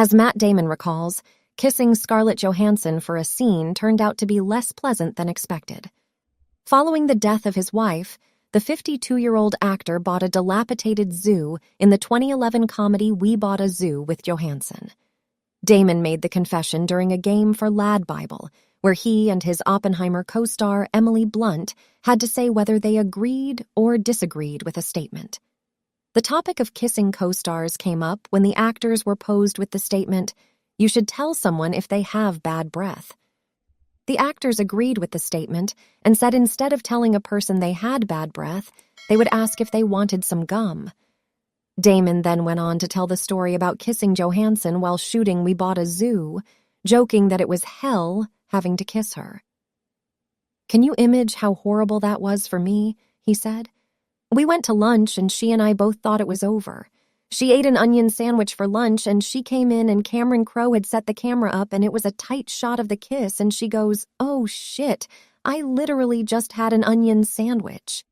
As Matt Damon recalls, kissing Scarlett Johansson for a scene turned out to be less pleasant than expected. Following the death of his wife, the 52-year-old actor bought a dilapidated zoo in the 2011 comedy We Bought a Zoo with Johansson. Damon made the confession during a game for LadBible, where he and his Oppenheimer co-star Emily Blunt had to say whether they agreed or disagreed with a statement. The topic of kissing co-stars came up when the actors were posed with the statement, "You should tell someone if they have bad breath." The actors agreed with the statement and said instead of telling a person they had bad breath, they would ask if they wanted some gum. Damon then went on to tell the story about kissing Johansson while shooting We Bought a Zoo, joking that it was hell having to kiss her. "Can you image how horrible that was for me?" he said. "We went to lunch and she and I both thought it was over. She ate an onion sandwich for lunch and she came in and Cameron Crowe had set the camera up and it was a tight shot of the kiss and she goes, 'Oh shit, I literally just had an onion sandwich.'"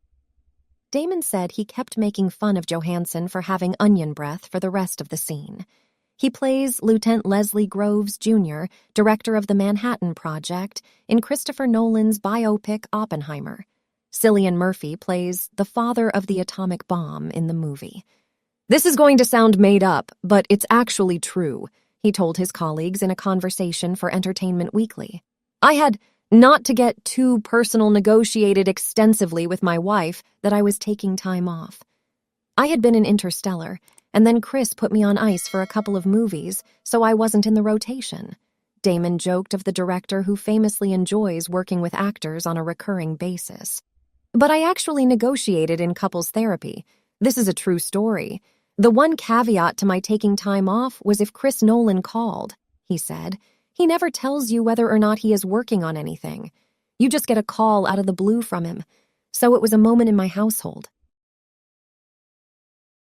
Damon said he kept making fun of Johansson for having onion breath for the rest of the scene. He plays Lieutenant Leslie Groves, Jr., director of the Manhattan Project, in Christopher Nolan's biopic Oppenheimer. Cillian Murphy plays the father of the atomic bomb in the movie. "This is going to sound made up, but it's actually true," he told his colleagues in a conversation for Entertainment Weekly. "I had not to get too personal negotiated extensively with my wife that I was taking time off. I had been in Interstellar, and then Chris put me on ice for a couple of movies, so I wasn't in the rotation." Damon joked of the director who famously enjoys working with actors on a recurring basis. "But I actually negotiated in couples therapy. This is a true story. The one caveat to my taking time off was if Chris Nolan called," he said. "He never tells you whether or not he is working on anything. You just get a call out of the blue from him. So it was a moment in my household."